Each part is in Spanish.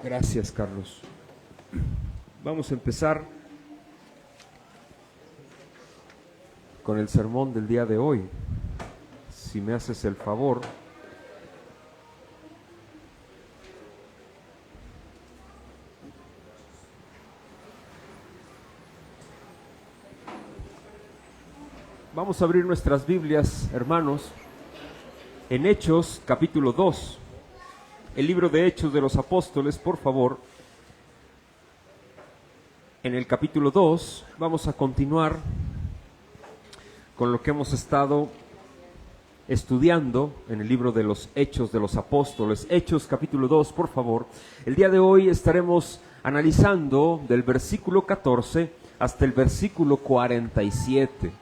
Gracias, Carlos. Vamos a empezar con el sermón del día de hoy. Si me haces el favor. Vamos a abrir nuestras Biblias, hermanos, en Hechos, capítulo 2. El libro de Hechos de los Apóstoles, por favor. En el capítulo 2 vamos a continuar con lo que hemos estado estudiando en el libro de los Hechos de los Apóstoles. Hechos, capítulo 2, por favor. El día de hoy estaremos analizando del versículo 14 hasta el versículo 47.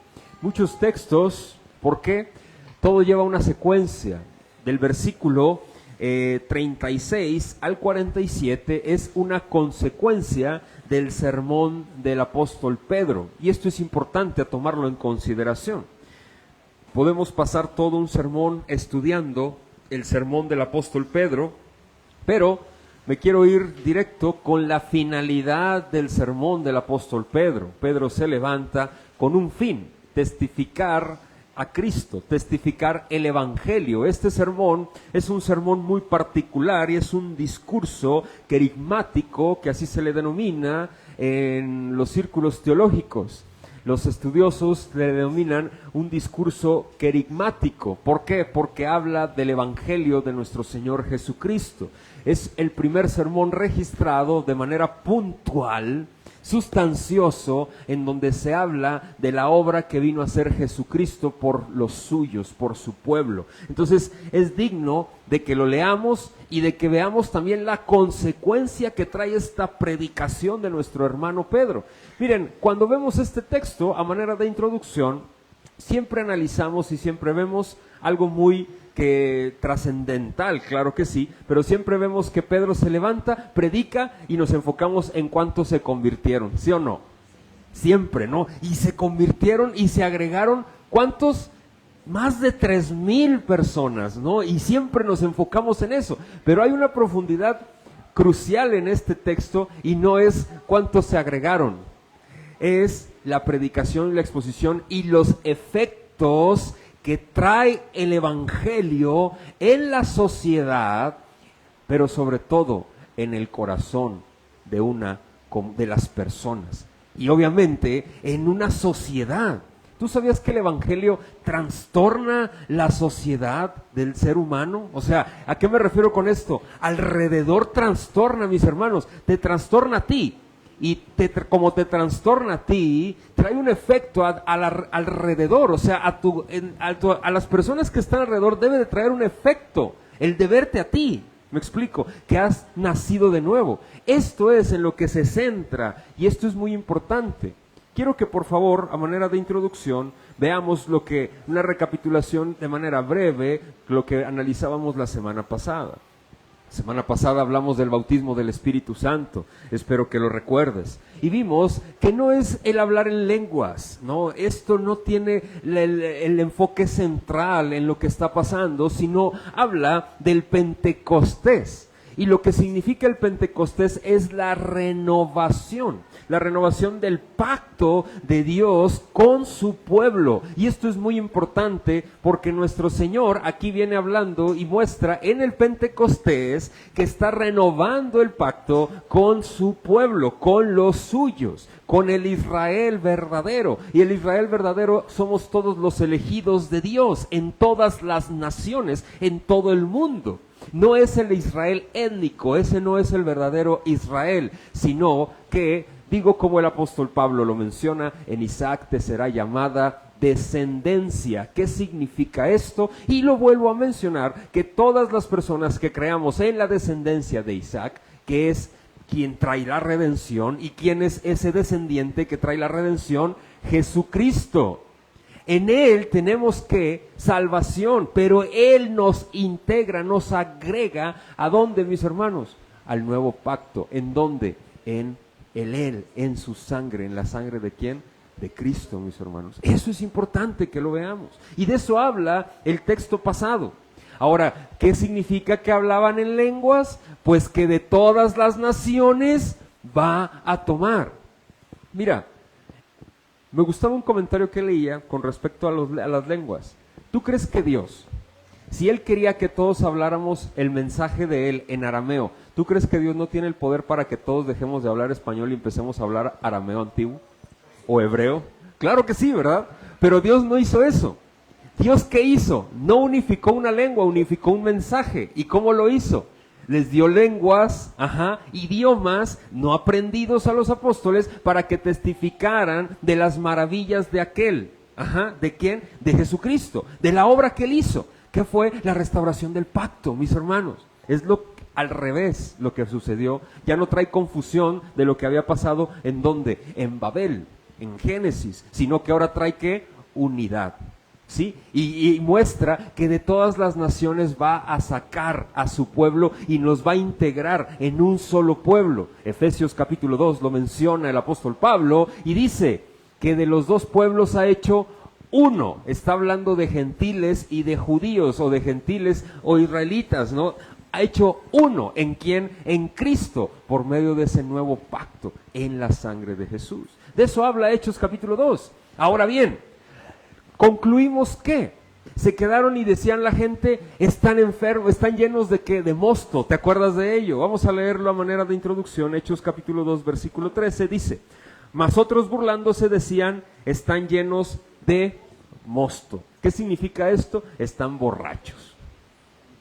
Muchos textos, ¿por qué? Todo lleva una secuencia. Del versículo 36 al 47 es una consecuencia del sermón del apóstol Pedro. Y esto es importante a tomarlo en consideración. Podemos pasar todo un sermón estudiando el sermón del apóstol Pedro, pero me quiero ir directo con la finalidad del sermón del apóstol Pedro. Pedro se levanta con un fin: testificar a Cristo, testificar el Evangelio. Este sermón es un sermón muy particular y es un discurso querigmático, que así se le denomina en los círculos teológicos. Los estudiosos le denominan un discurso querigmático. ¿Por qué? Porque habla del Evangelio de nuestro Señor Jesucristo. Es el primer sermón registrado de manera puntual, sustancioso, en donde se habla de la obra que vino a hacer Jesucristo por los suyos, por su pueblo. Entonces es digno de que lo leamos y de que veamos también la consecuencia que trae esta predicación de nuestro hermano Pedro. Miren, cuando vemos este texto a manera de introducción, siempre analizamos y siempre vemos algo muy trascendental, claro que sí, pero siempre vemos que Pedro se levanta, predica y nos enfocamos en cuántos se convirtieron, ¿sí o no? Siempre, ¿no? Y se convirtieron y se agregaron, ¿cuántos? Más de 3,000 personas, ¿no? Y siempre nos enfocamos en eso, pero hay una profundidad crucial en este texto y no es cuántos se agregaron, es la predicación, la exposición y los efectos que trae el Evangelio en la sociedad, pero sobre todo en el corazón de las personas. Y obviamente en una sociedad. ¿Tú sabías que el Evangelio trastorna la sociedad del ser humano? O sea, ¿a qué me refiero con esto? Alrededor trastorna, mis hermanos, te trastorna a ti. Y como te trastorna a ti, trae un efecto alrededor, o sea, a las personas que están alrededor debe de traer un efecto, el de verte a ti. Me explico, que has nacido de nuevo. Esto es en lo que se centra y esto es muy importante. Quiero que por favor, a manera de introducción, veamos una recapitulación de manera breve, lo que analizábamos la semana pasada. Semana pasada hablamos del bautismo del Espíritu Santo, espero que lo recuerdes. Y vimos que no es el hablar en lenguas, ¿no? Esto no tiene el enfoque central en lo que está pasando, sino habla del Pentecostés. Y lo que significa el Pentecostés es la renovación del pacto de Dios con su pueblo. Y esto es muy importante porque nuestro Señor aquí viene hablando y muestra en el Pentecostés que está renovando el pacto con su pueblo, con los suyos, con el Israel verdadero. Y el Israel verdadero somos todos los elegidos de Dios en todas las naciones, en todo el mundo. No es el Israel étnico, ese no es el verdadero Israel, sino que, digo como el apóstol Pablo lo menciona, en Isaac te será llamada descendencia. ¿Qué significa esto? Y lo vuelvo a mencionar, que todas las personas que creamos en la descendencia de Isaac, que es quien trae la redención, ¿y quién es ese descendiente que trae la redención? Jesucristo. En Él tenemos salvación, pero Él nos integra, nos agrega, ¿a dónde, mis hermanos? Al nuevo pacto. ¿En dónde? En Él, en su sangre. ¿En la sangre de quién? De Cristo, mis hermanos. Eso es importante que lo veamos. Y de eso habla el texto pasado. Ahora, ¿qué significa que hablaban en lenguas? Pues que de todas las naciones va a tomar. Mira, me gustaba un comentario que leía con respecto a las lenguas. ¿Tú crees que Dios, si Él quería que todos habláramos el mensaje de Él en arameo, ¿tú crees que Dios no tiene el poder para que todos dejemos de hablar español y empecemos a hablar arameo antiguo o hebreo? Claro que sí, ¿verdad? Pero Dios no hizo eso. ¿Dios qué hizo? No unificó una lengua, unificó un mensaje. ¿Y cómo lo hizo? Les dio lenguas, idiomas no aprendidos a los apóstoles para que testificaran de las maravillas de aquel. ¿De quién? De Jesucristo, de la obra que Él hizo, que fue la restauración del pacto, mis hermanos. Es al revés lo que sucedió. Ya no trae confusión de lo que había pasado en ¿dónde? En Babel, en Génesis, sino que ahora trae ¿qué? Unidad. ¿Sí? Y muestra que de todas las naciones va a sacar a su pueblo y nos va a integrar en un solo pueblo. Efesios capítulo 2 lo menciona el apóstol Pablo y dice que de los dos pueblos ha hecho uno. Está hablando de gentiles y de judíos, o de gentiles o israelitas, ¿no? Ha hecho uno. ¿En quién? En Cristo, por medio de ese nuevo pacto en la sangre de Jesús. De eso habla Hechos capítulo 2. Ahora bien, concluimos que se quedaron y decían la gente, están enfermos, están llenos de ¿qué? De mosto. ¿Te acuerdas de ello? Vamos a leerlo a manera de introducción. Hechos capítulo 2 versículo 13 dice: mas otros burlándose decían, están llenos de mosto. ¿Qué significa esto? Están borrachos,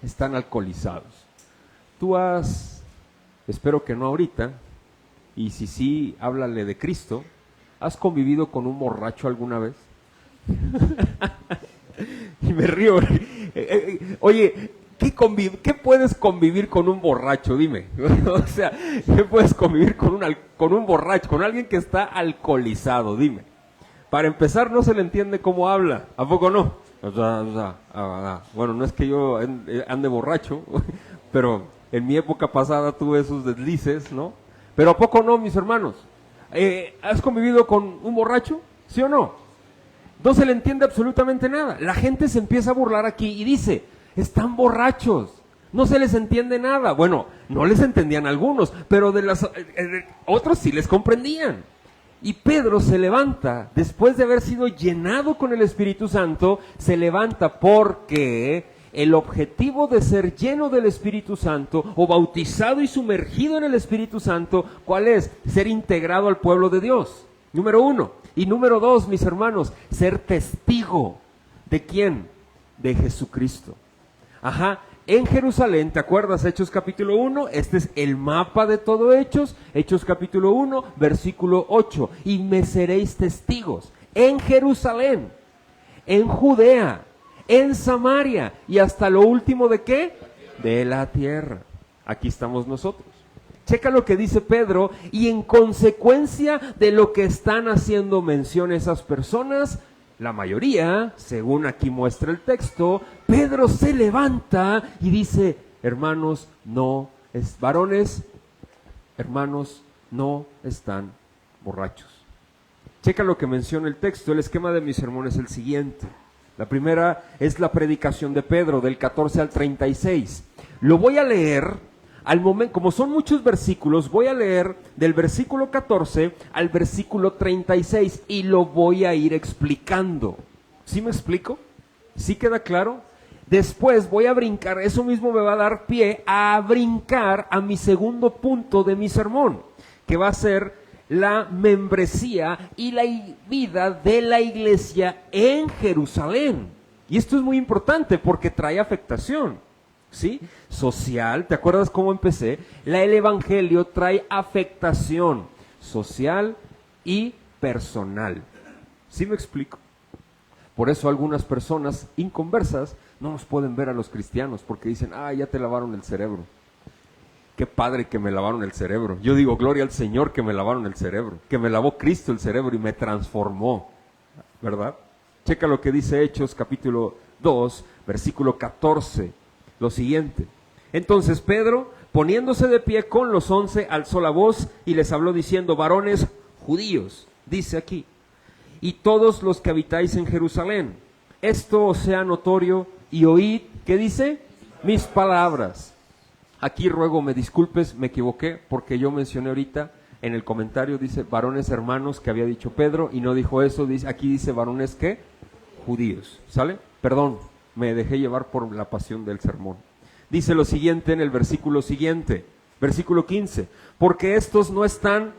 están alcoholizados. Tú espero que no ahorita, y si sí, háblale de Cristo. ¿Has convivido con un borracho alguna vez? Y me río. Oye, ¿qué puedes convivir con un borracho? Dime. O sea, ¿qué puedes convivir con un borracho, con alguien que está alcoholizado? Dime. Para empezar, no se le entiende cómo habla. ¿A poco no? Bueno, no es que yo ande borracho, pero en mi época pasada tuve esos deslices, ¿no? Pero ¿a poco no, mis hermanos? ¿Has convivido con un borracho? ¿Sí o no? No se le entiende absolutamente nada. La gente se empieza a burlar aquí y dice, están borrachos, no se les entiende nada. Bueno, no les entendían algunos, pero otros sí les comprendían. Y Pedro se levanta, después de haber sido llenado con el Espíritu Santo, se levanta porque el objetivo de ser lleno del Espíritu Santo, o bautizado y sumergido en el Espíritu Santo, ¿cuál es? Ser integrado al pueblo de Dios, número 1. Y número 2, mis hermanos, ser testigo. ¿De quién? De Jesucristo. En Jerusalén, ¿te acuerdas? Hechos capítulo 1, este es el mapa de todo Hechos. Hechos capítulo 1, versículo 8. Y me seréis testigos en Jerusalén, en Judea, en Samaria y hasta lo último ¿de qué? De la tierra. Aquí estamos nosotros. Checa lo que dice Pedro, y en consecuencia de lo que están haciendo mención esas personas, la mayoría, según aquí muestra el texto, Pedro se levanta y dice, varones, hermanos, no están borrachos. Checa lo que menciona el texto. El esquema de mi sermón es el siguiente. La primera es la predicación de Pedro, del 14 al 36. Lo voy a leer al momento, como son muchos versículos, voy a leer del versículo 14 al versículo 36 y lo voy a ir explicando. ¿Sí me explico? ¿Sí queda claro? Después voy a brincar, eso mismo me va a dar pie a brincar a mi segundo punto de mi sermón, que va a ser la membresía y la vida de la iglesia en Jerusalén. Y esto es muy importante porque trae afectación, ¿sí? Social, ¿te acuerdas cómo empecé? El evangelio trae afectación social y personal. ¿Sí me explico? Por eso algunas personas inconversas no nos pueden ver a los cristianos porque dicen, ya te lavaron el cerebro. Qué padre que me lavaron el cerebro. Yo digo, gloria al Señor que me lavaron el cerebro, que me lavó Cristo el cerebro y me transformó, ¿verdad? Checa lo que dice Hechos capítulo 2, versículo 14, lo siguiente. Entonces Pedro, poniéndose de pie con los 11, alzó la voz y les habló diciendo, varones judíos, dice aquí, y todos los que habitáis en Jerusalén, esto os sea notorio y oíd, ¿qué dice? Mis palabras. Aquí ruego me disculpes, me equivoqué, porque yo mencioné ahorita en el comentario, dice varones hermanos, que había dicho Pedro, y no dijo eso, aquí dice varones, ¿qué? Judíos, ¿sale? Perdón, me dejé llevar por la pasión del sermón. Dice lo siguiente en el versículo siguiente, versículo 15, porque estos no están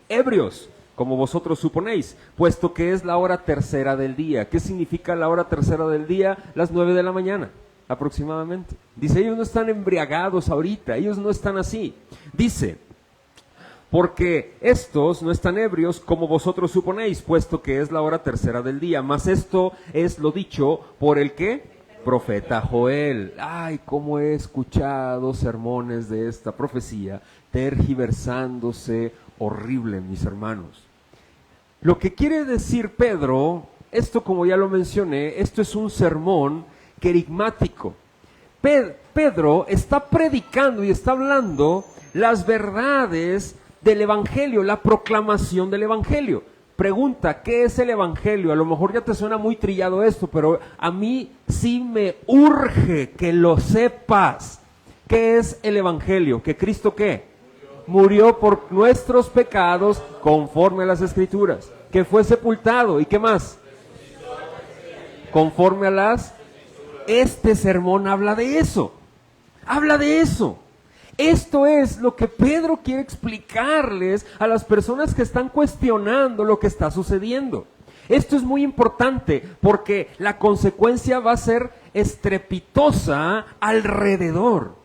ebrios, como vosotros suponéis, puesto que es la hora tercera del día. ¿Qué significa la hora tercera del día? Las 9 de la mañana, aproximadamente. Dice, ellos no están embriagados ahorita, ellos no están así. Dice, porque estos no están ebrios como vosotros suponéis, puesto que es la hora tercera del día. Mas esto es lo dicho por el ¿qué? Profeta Joel. Ay, cómo he escuchado sermones de esta profecía, tergiversándose horrible, mis hermanos. Lo que quiere decir Pedro, esto como ya lo mencioné, esto es un sermón querigmático. Pedro está predicando y está hablando las verdades del Evangelio, la proclamación del Evangelio. Pregunta, ¿qué es el Evangelio? A lo mejor ya te suena muy trillado esto, pero a mí sí me urge que lo sepas. ¿Qué es el Evangelio? ¿Que Cristo qué? Murió por nuestros pecados conforme a las Escrituras. Que fue sepultado. ¿Y qué más? Conforme a las... Este sermón habla de eso. Habla de eso. Esto es lo que Pedro quiere explicarles a las personas que están cuestionando lo que está sucediendo. Esto es muy importante porque la consecuencia va a ser estrepitosa alrededor.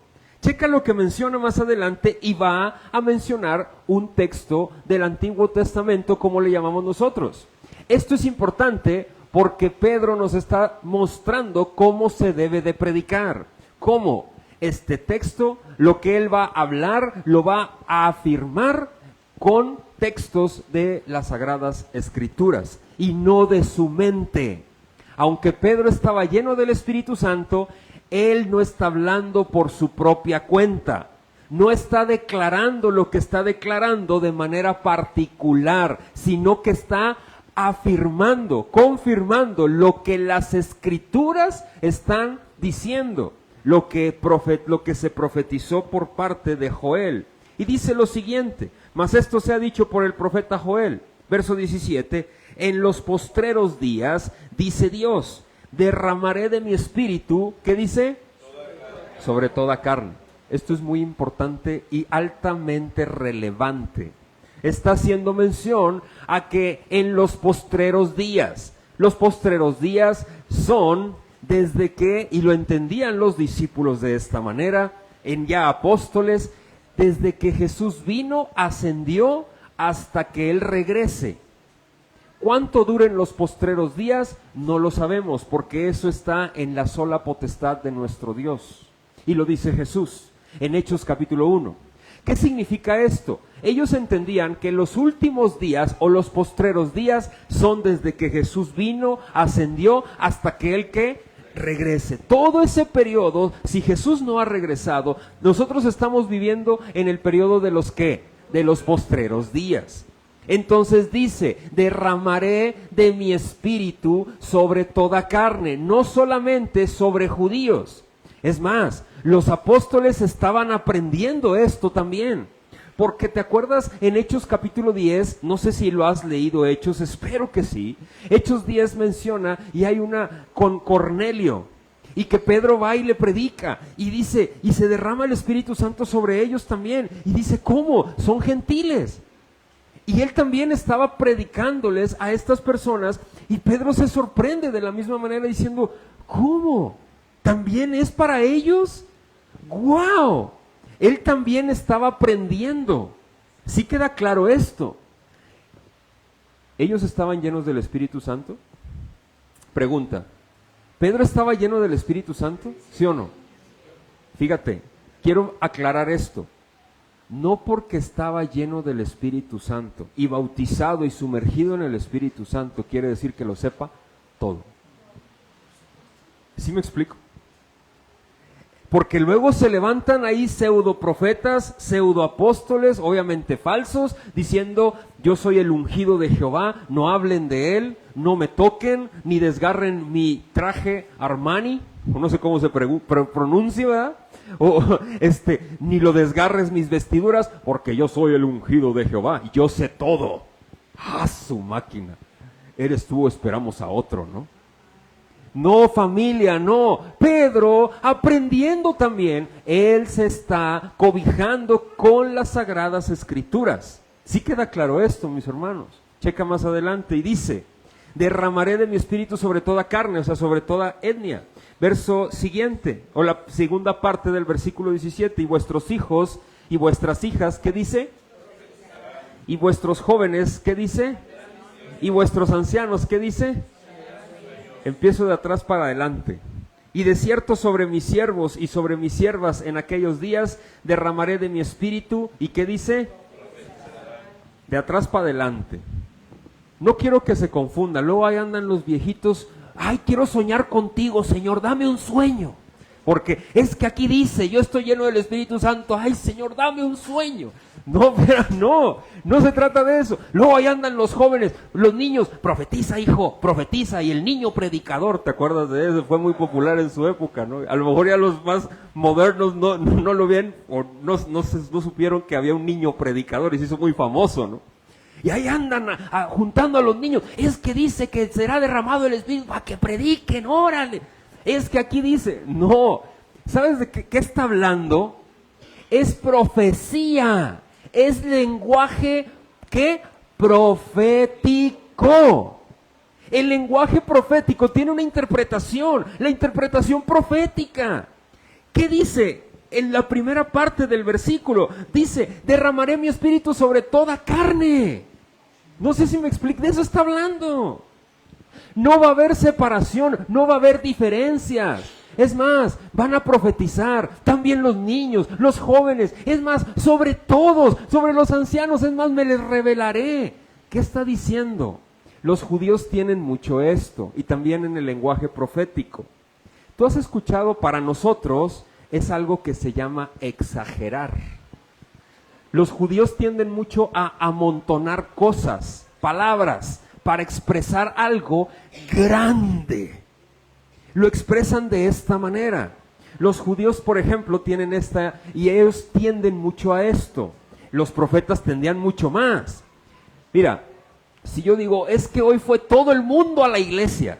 Checa lo que menciona más adelante y va a mencionar un texto del Antiguo Testamento, como le llamamos nosotros. Esto es importante porque Pedro nos está mostrando cómo se debe de predicar. ¿Cómo? Este texto, lo que él va a hablar, lo va a afirmar con textos de las Sagradas Escrituras y no de su mente. Aunque Pedro estaba lleno del Espíritu Santo, él no está hablando por su propia cuenta. No está declarando lo que está declarando de manera particular, sino que está afirmando, confirmando lo que las Escrituras están diciendo. Lo que se profetizó por parte de Joel. Y dice lo siguiente, mas esto se ha dicho por el profeta Joel, verso 17, en los postreros días, dice Dios, derramaré de mi espíritu, ¿qué dice? Sobre toda carne. Esto es muy importante y altamente relevante. Está haciendo mención a que en los postreros días son... Desde que, y lo entendían los discípulos de esta manera, en ya apóstoles, desde que Jesús vino, ascendió, hasta que Él regrese. ¿Cuánto duren los postreros días? No lo sabemos, porque eso está en la sola potestad de nuestro Dios. Y lo dice Jesús, en Hechos capítulo 1. ¿Qué significa esto? Ellos entendían que los últimos días o los postreros días son desde que Jesús vino, ascendió, hasta que Él ¿qué? Regrese. Todo ese periodo, si Jesús no ha regresado, nosotros estamos viviendo en el periodo de los ¿qué? De los postreros días. Entonces dice, derramaré de mi espíritu sobre toda carne, no solamente sobre judíos. Es más, los apóstoles estaban aprendiendo esto también. Porque te acuerdas en Hechos capítulo 10, no sé si lo has leído Hechos, espero que sí. Hechos 10 menciona y hay una con Cornelio y que Pedro va y le predica y dice, y se derrama el Espíritu Santo sobre ellos también. Y dice, ¿cómo? Son gentiles. Y él también estaba predicándoles a estas personas y Pedro se sorprende de la misma manera diciendo, ¿cómo? ¿También es para ellos? ¡Guau! Él también estaba aprendiendo. ¿Sí queda claro esto? ¿Ellos estaban llenos del Espíritu Santo? Pregunta, ¿Pedro estaba lleno del Espíritu Santo? ¿Sí o no? Fíjate, quiero aclarar esto. No porque estaba lleno del Espíritu Santo y bautizado y sumergido en el Espíritu Santo quiere decir que lo sepa todo. ¿Sí me explico? porque luego se levantan ahí pseudoprofetas, pseudoapóstoles, obviamente falsos, diciendo, yo soy el ungido de Jehová, no hablen de él, no me toquen, ni desgarren mi traje Armani, no sé cómo se pronuncia, ¿verdad? Ni lo desgarres mis vestiduras, porque yo soy el ungido de Jehová, y yo sé todo. ¡Ah, su máquina! Eres tú, esperamos a otro, ¿no? No, familia, no. Pedro, aprendiendo también, él se está cobijando con las Sagradas Escrituras. ¿Sí queda claro esto, mis hermanos? Checa más adelante y dice, derramaré de mi espíritu sobre toda carne, o sea, sobre toda etnia. Verso siguiente, o la segunda parte del versículo 17, y vuestros hijos y vuestras hijas, ¿qué dice? Y vuestros jóvenes, ¿qué dice? Y vuestros ancianos, ¿qué dice? Empiezo de atrás para adelante. Y de cierto sobre mis siervos y sobre mis siervas en aquellos días derramaré de mi espíritu. ¿Y qué dice? De atrás para adelante. No quiero que se confunda. Luego ahí andan los viejitos. Ay, quiero soñar contigo, Señor, dame un sueño. Porque es que aquí dice, yo estoy lleno del Espíritu Santo. Ay, Señor, dame un sueño. No, pero no se trata de eso. Luego ahí andan los jóvenes, los niños, profetiza, hijo, profetiza, y el niño predicador, ¿te acuerdas de eso? Fue muy popular en su época, ¿no? A lo mejor ya los más modernos no lo ven, o no supieron que había un niño predicador y se hizo muy famoso, ¿no? Y ahí andan juntando a los niños. Es que dice que será derramado el Espíritu para que prediquen, órale. Es que aquí dice, no, ¿sabes de qué está hablando? Es profecía. Es lenguaje, ¿qué? Profético. El lenguaje profético tiene una interpretación, la interpretación profética. ¿Qué dice? En la primera parte del versículo, dice, derramaré mi espíritu sobre toda carne. No sé si me explico, de eso está hablando. No va a haber separación, no va a haber diferencias. Es más, van a profetizar, también los niños, los jóvenes, es más, sobre todos, sobre los ancianos, es más, me les revelaré. ¿Qué está diciendo? Los judíos tienen mucho esto, y también en el lenguaje profético. Tú has escuchado, para nosotros, es algo que se llama exagerar. Los judíos tienden mucho a amontonar cosas, palabras, para expresar algo grande. Lo expresan de esta manera. Los judíos, por ejemplo, tienen esta, y ellos tienden mucho a esto. Los profetas tendían mucho más. Mira, si yo digo, es que hoy fue todo el mundo a la iglesia.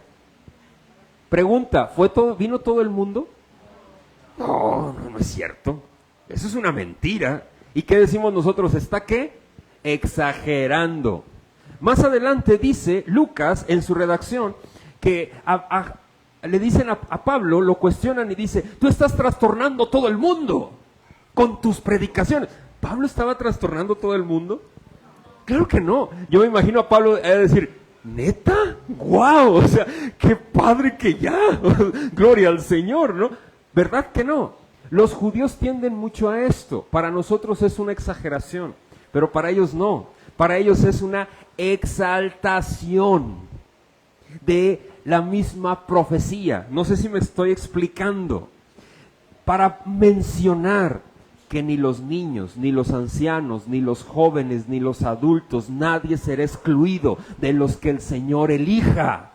Pregunta, ¿vino todo el mundo? No es cierto. Eso es una mentira. ¿Y qué decimos nosotros? ¿Está qué? Exagerando. Más adelante dice Lucas en su redacción que le dicen a Pablo, lo cuestionan y dice, tú estás trastornando todo el mundo con tus predicaciones. ¿Pablo estaba trastornando todo el mundo? Claro que no. Yo me imagino a Pablo decir, ¿neta? ¡Guau! O sea, qué padre que ya. Gloria al Señor, ¿no? ¿Verdad que no? Los judíos tienden mucho a esto. Para nosotros es una exageración, pero para ellos no. Para ellos es una exaltación de la misma profecía. No sé si me estoy explicando. Para mencionar que ni los niños, ni los ancianos, ni los jóvenes, ni los adultos, nadie será excluido de los que el Señor elija.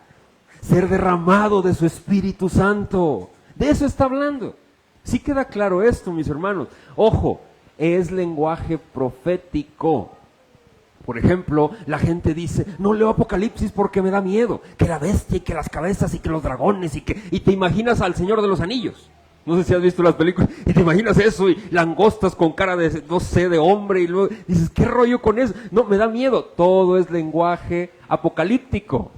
Ser derramado de su Espíritu Santo. De eso está hablando. ¿Sí queda claro esto, mis hermanos? Ojo, es lenguaje profético. Por ejemplo, la gente dice, no leo Apocalipsis porque me da miedo, que la bestia y que las cabezas y que los dragones y te imaginas al Señor de los Anillos. No sé si has visto las películas y te imaginas eso y langostas con cara de, no sé, de hombre y luego dices, ¿qué rollo con eso? No, me da miedo. Todo es lenguaje apocalíptico.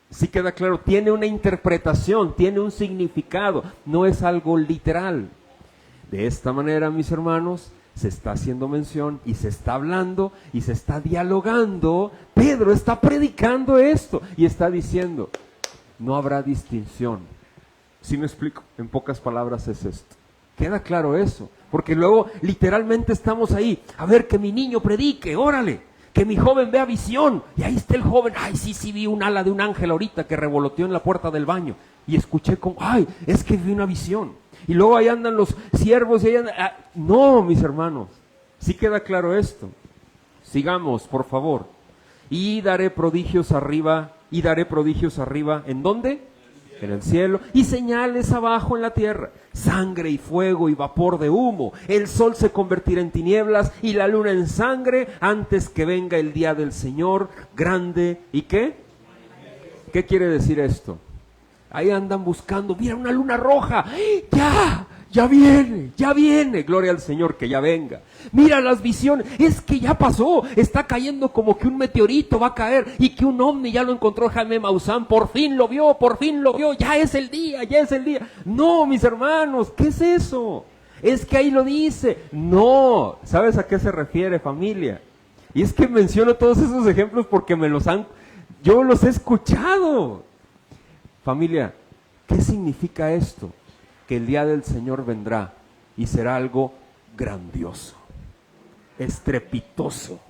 Sí queda claro, tiene una interpretación, tiene un significado, no es algo literal. De esta manera, mis hermanos, se está haciendo mención y se está hablando y se está dialogando. Pedro está predicando esto y está diciendo, no habrá distinción. ¿Sí me explico? En pocas palabras es esto. ¿Queda claro eso? Porque luego literalmente estamos ahí, a ver que mi niño predique, órale, que mi joven vea visión. Y ahí está el joven, ay sí vi un ala de un ángel ahorita que revoloteó en la puerta del baño. Y escuché como, ay, es que vi una visión. Y luego ahí andan los siervos y ahí andan... No, mis hermanos, sí queda claro esto. Sigamos, por favor. Y daré prodigios arriba, ¿en dónde? En el cielo, y señales abajo en la tierra, sangre y fuego y vapor de humo. El sol se convertirá en tinieblas y la luna en sangre antes que venga el día del Señor grande. ¿Y qué? ¿Qué quiere decir esto? Ahí andan buscando, mira una luna roja, ya viene, gloria al Señor, que ya venga. Mira las visiones, es que ya pasó, está cayendo como que un meteorito va a caer y que un ovni ya lo encontró Jaime Maussan, por fin lo vio, ya es el día. No, mis hermanos, ¿qué es eso? Es que ahí lo dice. No, ¿sabes a qué se refiere, familia? Y es que menciono todos esos ejemplos porque yo los he escuchado. Familia, ¿qué significa esto? Que el día del Señor vendrá y será algo grandioso, estrepitoso,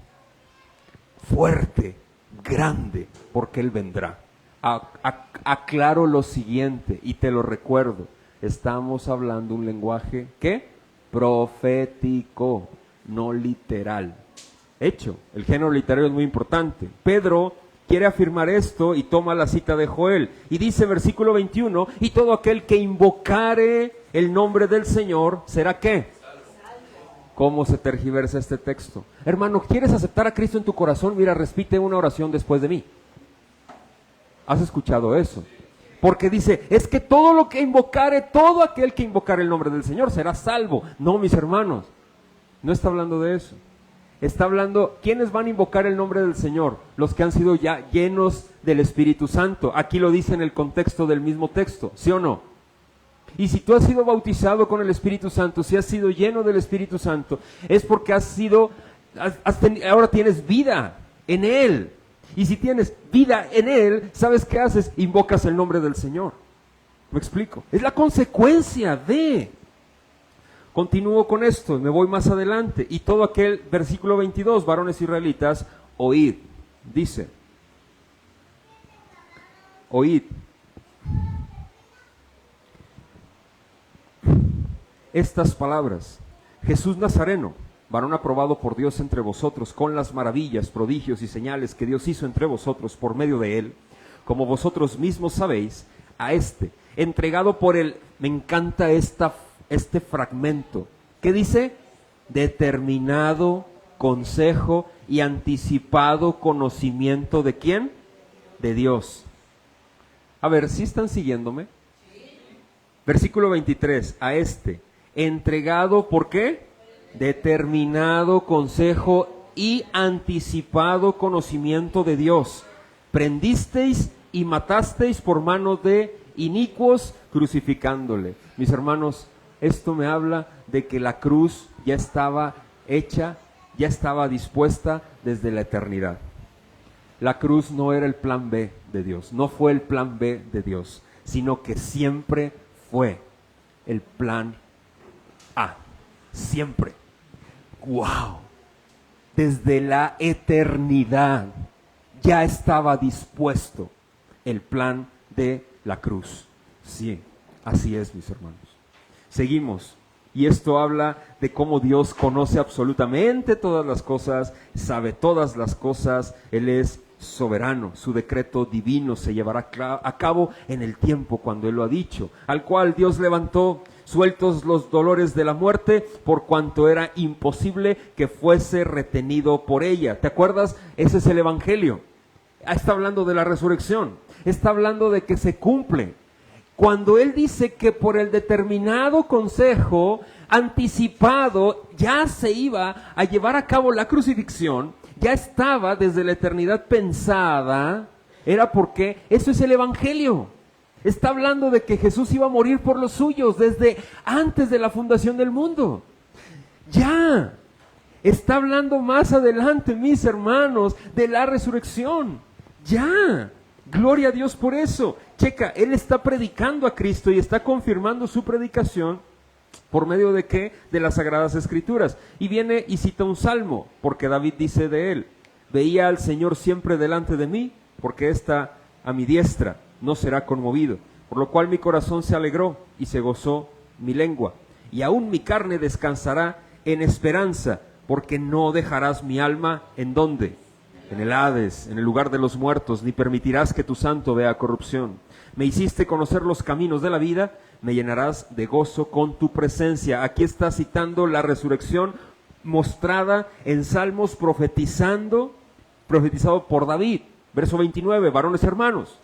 fuerte, grande, porque Él vendrá. Aclaro lo siguiente y te lo recuerdo, estamos hablando un lenguaje, ¿qué? Profético, no literal. Hecho, el género literario es muy importante. Pedro quiere afirmar esto y toma la cita de Joel y dice versículo 21, y todo aquel que invocare el nombre del Señor será ¿qué? ¿Cómo se tergiversa este texto? Hermano, ¿quieres aceptar a Cristo en tu corazón? Mira, repite una oración después de mí. ¿Has escuchado eso? Porque dice, es que todo aquel que invocare el nombre del Señor será salvo. No, mis hermanos, no está hablando de eso. Está hablando, ¿quiénes van a invocar el nombre del Señor? Los que han sido ya llenos del Espíritu Santo. Aquí lo dice en el contexto del mismo texto, ¿sí o no? Y si tú has sido bautizado con el Espíritu Santo, si has sido lleno del Espíritu Santo, es porque ahora tienes vida en Él. Y si tienes vida en Él, ¿sabes qué haces? Invocas el nombre del Señor. ¿Me explico? Es la consecuencia de... Continúo con esto, me voy más adelante. Y todo aquel, versículo 22, varones israelitas, oíd, dice, oíd. Estas palabras, Jesús Nazareno, varón aprobado por Dios entre vosotros, con las maravillas, prodigios y señales que Dios hizo entre vosotros por medio de él, como vosotros mismos sabéis, a entregado por él, me encanta este fragmento, ¿qué dice? Determinado consejo y anticipado conocimiento ¿de quién? De Dios. A ver, ¿sí están siguiéndome? Versículo 23, a entregado ¿por qué? Determinado consejo y anticipado conocimiento de Dios. Prendisteis y matasteis por mano de inicuos, crucificándole. Mis hermanos, esto me habla de que la cruz ya estaba hecha, ya estaba dispuesta desde la eternidad. La cruz no era el plan B de Dios, no fue el plan B de Dios, sino que siempre fue el plan A. Siempre. ¡Wow! Desde la eternidad ya estaba dispuesto el plan de la cruz. Sí, así es, mis hermanos. Seguimos. Y esto habla de cómo Dios conoce absolutamente todas las cosas, sabe todas las cosas, Él es soberano, su decreto divino se llevará a cabo en el tiempo cuando Él lo ha dicho, al cual Dios levantó sueltos los dolores de la muerte, por cuanto era imposible que fuese retenido por ella. ¿Te acuerdas? Ese es el Evangelio. Está hablando de la resurrección, está hablando de que se cumple. Cuando Él dice que por el determinado consejo anticipado ya se iba a llevar a cabo la crucifixión, ya estaba desde la eternidad pensada, era porque eso es el Evangelio. Está hablando de que Jesús iba a morir por los suyos desde antes de la fundación del mundo. Ya. Está hablando más adelante, mis hermanos, de la resurrección. Ya. Gloria a Dios por eso. Checa, Él está predicando a Cristo y está confirmando su predicación por medio de ¿qué? De las Sagradas Escrituras. Y viene y cita un salmo, porque David dice de él, veía al Señor siempre delante de mí, porque está a mi diestra, no será conmovido. Por lo cual mi corazón se alegró y se gozó mi lengua, y aún mi carne descansará en esperanza, porque no dejarás mi alma, ¿en dónde? En el Hades, en el lugar de los muertos, ni permitirás que tu santo vea corrupción. Me hiciste conocer los caminos de la vida, me llenarás de gozo con tu presencia. Aquí está citando la resurrección mostrada en Salmos, profetizado por David. Verso 29, varones hermanos,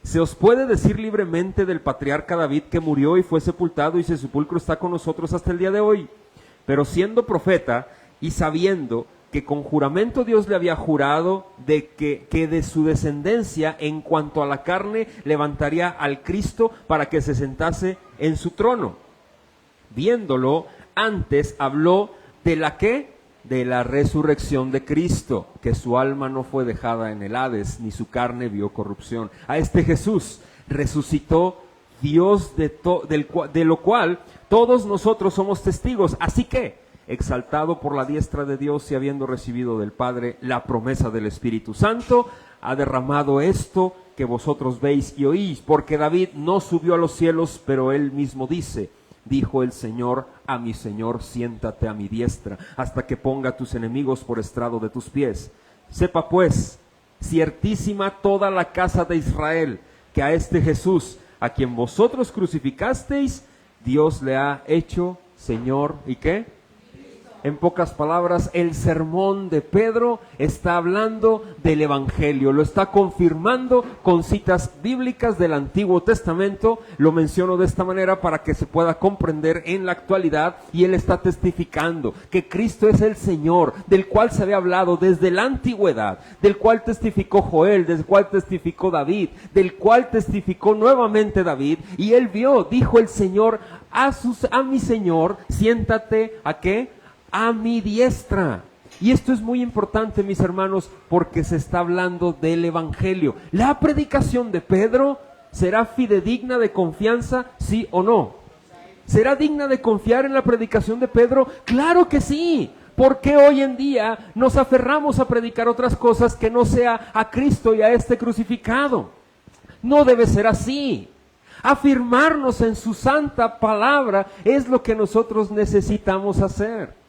se os puede decir libremente del patriarca David que murió y fue sepultado y su sepulcro está con nosotros hasta el día de hoy. Pero siendo profeta y sabiendo que con juramento Dios le había jurado de que de su descendencia en cuanto a la carne levantaría al Cristo para que se sentase en su trono. Viéndolo, antes habló de la ¿qué? De la resurrección de Cristo, que su alma no fue dejada en el Hades, ni su carne vio corrupción. A este Jesús resucitó Dios de lo cual todos nosotros somos testigos. Así que, exaltado por la diestra de Dios y habiendo recibido del Padre la promesa del Espíritu Santo, ha derramado esto que vosotros veis y oís, porque David no subió a los cielos, pero él mismo dice, dijo el Señor a mi Señor, siéntate a mi diestra, hasta que ponga tus enemigos por estrado de tus pies. Sepa pues, ciertísima toda la casa de Israel, que a este Jesús, a quien vosotros crucificasteis, Dios le ha hecho Señor, ¿y qué? En pocas palabras, el sermón de Pedro está hablando del Evangelio, lo está confirmando con citas bíblicas del Antiguo Testamento. Lo menciono de esta manera para que se pueda comprender en la actualidad, y él está testificando que Cristo es el Señor, del cual se había hablado desde la antigüedad, del cual testificó Joel, del cual testificó David, del cual testificó nuevamente David, y él vio, dijo el Señor a mi Señor, siéntate, ¿a qué? A mi diestra. Y esto es muy importante, mis hermanos, porque se está hablando del Evangelio. ¿La predicación de Pedro será fidedigna de confianza, sí o no? ¿Será digna de confiar en la predicación de Pedro? ¡Claro que sí! ¿Por qué hoy en día nos aferramos a predicar otras cosas que no sea a Cristo y a este crucificado? No debe ser así. Afirmarnos en su santa palabra es lo que nosotros necesitamos hacer.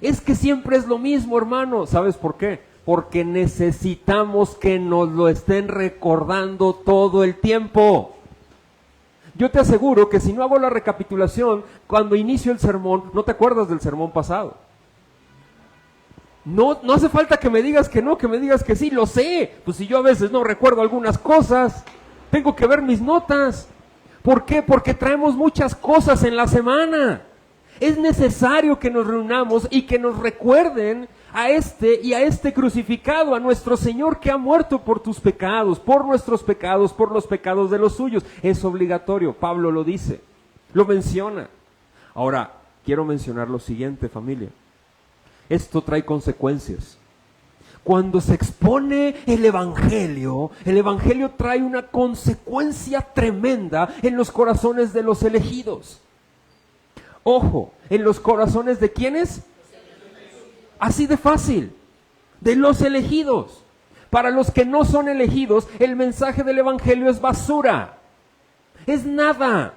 Es que siempre es lo mismo, hermano. ¿Sabes por qué? Porque necesitamos que nos lo estén recordando todo el tiempo. Yo te aseguro que si no hago la recapitulación, cuando inicio el sermón, no te acuerdas del sermón pasado. No hace falta que me digas que no, que me digas que sí, lo sé. Pues si yo a veces no recuerdo algunas cosas, tengo que ver mis notas. ¿Por qué? Porque traemos muchas cosas en la semana. Es necesario que nos reunamos y que nos recuerden a este crucificado, a nuestro Señor que ha muerto por tus pecados, por nuestros pecados, por los pecados de los suyos. Es obligatorio, Pablo lo dice, lo menciona. Ahora, quiero mencionar lo siguiente, familia. Esto trae consecuencias. Cuando se expone el Evangelio trae una consecuencia tremenda en los corazones de los elegidos. Ojo, ¿en los corazones de quiénes? Así de fácil, de los elegidos. Para los que no son elegidos, el mensaje del Evangelio es basura, es nada.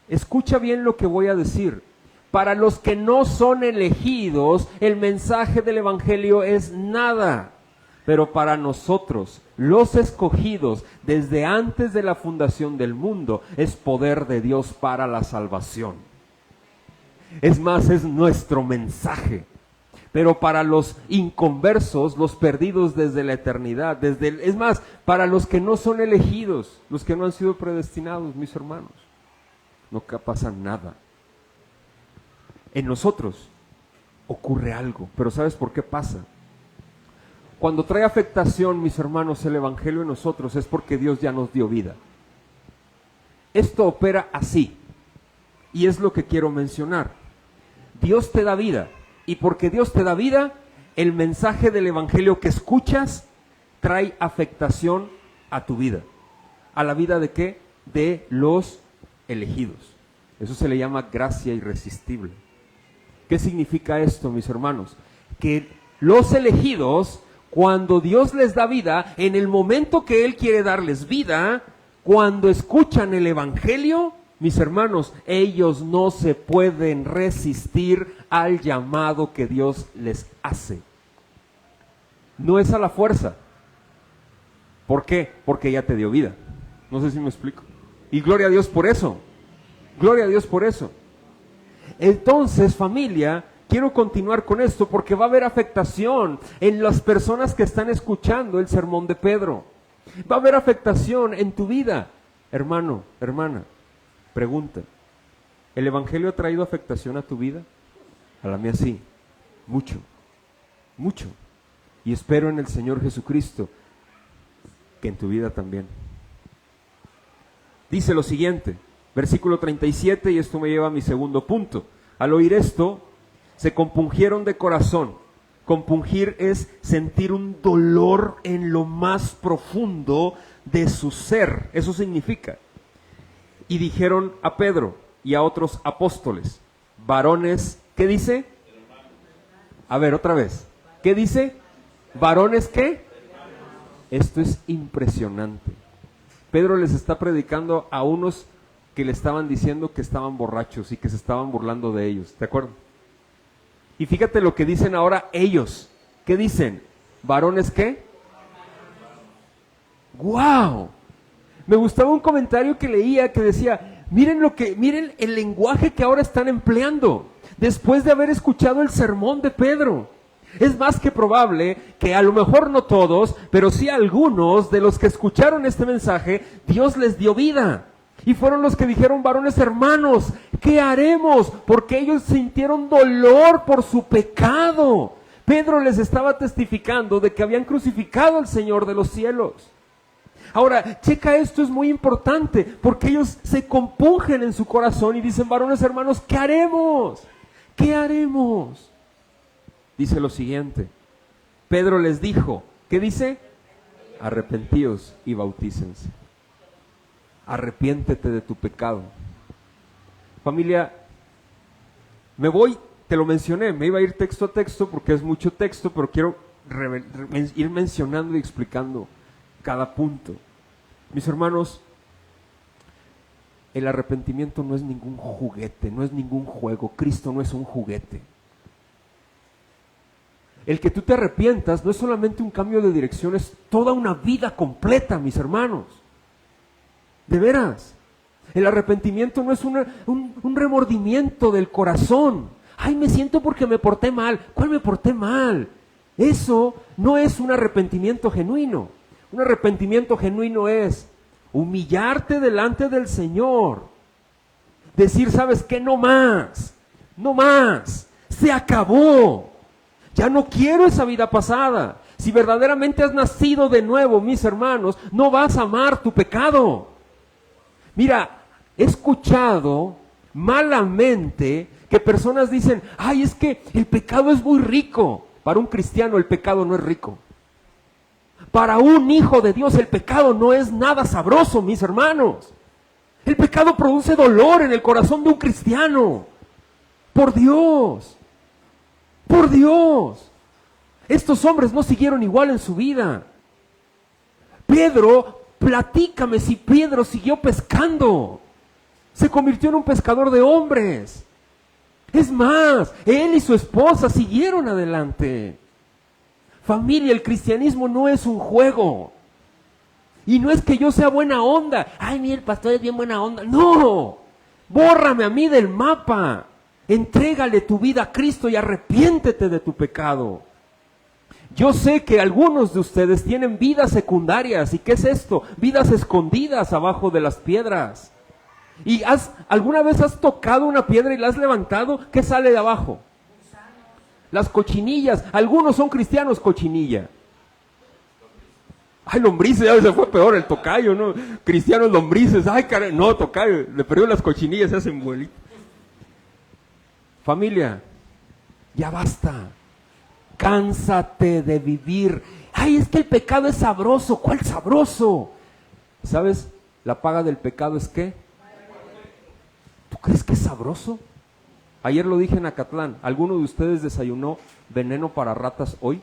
Escucha bien lo que voy a decir. Para los que no son elegidos, el mensaje del Evangelio es nada. Pero para nosotros, los escogidos, desde antes de la fundación del mundo, es poder de Dios para la salvación. Es más, es nuestro mensaje. Pero para los inconversos, los perdidos desde la eternidad, es más, para los que no son elegidos, los que no han sido predestinados, mis hermanos, no pasa nada. En nosotros ocurre algo, pero ¿sabes por qué pasa? Cuando trae afectación, mis hermanos, el Evangelio en nosotros, es porque Dios ya nos dio vida. Esto opera así, y es lo que quiero mencionar. Dios te da vida, y porque Dios te da vida, el mensaje del Evangelio que escuchas trae afectación a tu vida. ¿A la vida de qué? De los elegidos. Eso se le llama gracia irresistible. ¿Qué significa esto, mis hermanos? Que los elegidos, cuando Dios les da vida, en el momento que Él quiere darles vida, cuando escuchan el Evangelio, Mis hermanos, ellos no se pueden resistir al llamado que Dios les hace. No es a la fuerza. ¿Por qué? Porque ya te dio vida. No sé si me explico. Y gloria a Dios por eso. Gloria a Dios por eso. Entonces, familia, quiero continuar con esto porque va a haber afectación en las personas que están escuchando el sermón de Pedro. Va a haber afectación en tu vida. Hermano, hermana, pregunta. ¿El Evangelio ha traído afectación a tu vida? A la mía sí. Mucho. Mucho. Y espero en el Señor Jesucristo que en tu vida también. Dice lo siguiente, versículo 37, y esto me lleva a mi segundo punto. Al oír esto, se compungieron de corazón. Compungir es sentir un dolor en lo más profundo de su ser. Eso significa. Y dijeron a Pedro y a otros apóstoles, varones, ¿qué dice? A ver, otra vez. ¿Qué dice? ¿Varones qué? Esto es impresionante. Pedro les está predicando a unos que le estaban diciendo que estaban borrachos y que se estaban burlando de ellos, ¿de acuerdo? Y fíjate lo que dicen ahora ellos. ¿Qué dicen? ¿Varones qué? ¡Guau! Me gustaba un comentario que leía que decía, miren el lenguaje que ahora están empleando, después de haber escuchado el sermón de Pedro. Es más que probable que a lo mejor no todos, pero sí algunos de los que escucharon este mensaje, Dios les dio vida. Y fueron los que dijeron, varones hermanos, ¿qué haremos? Porque ellos sintieron dolor por su pecado. Pedro les estaba testificando de que habían crucificado al Señor de los cielos. Ahora, checa esto, es muy importante, porque ellos se compungen en su corazón y dicen, varones hermanos, ¿qué haremos? ¿Qué haremos? Dice lo siguiente, Pedro les dijo, ¿qué dice? Arrepentíos y bautícense. Arrepiéntete de tu pecado. Familia, me voy, te lo mencioné, me iba a ir texto a texto porque es mucho texto, pero quiero ir mencionando y explicando cada punto. Mis hermanos, el arrepentimiento no es ningún juguete, no es ningún juego. Cristo no es un juguete. El que tú te arrepientas no es solamente un cambio de dirección, es toda una vida completa, mis hermanos. De veras. El arrepentimiento no es un remordimiento del corazón. Ay, me siento porque me porté mal. ¿Cuál me porté mal? Eso no es un arrepentimiento genuino. Un arrepentimiento genuino es humillarte delante del Señor. Decir, ¿sabes qué? No más. No más. Se acabó. Ya no quiero esa vida pasada. Si verdaderamente has nacido de nuevo, mis hermanos, no vas a amar tu pecado. Mira, he escuchado malamente que personas dicen, ay, es que el pecado es muy rico. Para un cristiano el pecado no es rico. Para un hijo de Dios el pecado no es nada sabroso, mis hermanos. El pecado produce dolor en el corazón de un cristiano. Por Dios. Por Dios. Estos hombres no siguieron igual en su vida. Pedro, platícame si Pedro siguió pescando. Se convirtió en un pescador de hombres. Es más, él y su esposa siguieron adelante. Familia, el cristianismo no es un juego. Y no es que yo sea buena onda. Ay, mira, el pastor es bien buena onda. No, bórrame a mí del mapa. Entrégale tu vida a Cristo y arrepiéntete de tu pecado. Yo sé que algunos de ustedes tienen vidas secundarias. ¿Y qué es esto? Vidas escondidas abajo de las piedras. ¿Y alguna vez has tocado una piedra y la has levantado? ¿Qué sale de abajo? Las cochinillas. Algunos son cristianos cochinilla. Ay, lombrices, ya se fue peor el tocayo, ¿no? Cristianos lombrices. Ay, caray, no, tocayo, le perdió las cochinillas, se hacen bolitas. Familia, ya basta. Cánsate de vivir. Ay, es que el pecado es sabroso. ¿Cuál sabroso? ¿Sabes? La paga del pecado es ¿qué? ¿Tú crees que es sabroso? Ayer lo dije en Acatlán. ¿Alguno de ustedes desayunó veneno para ratas hoy?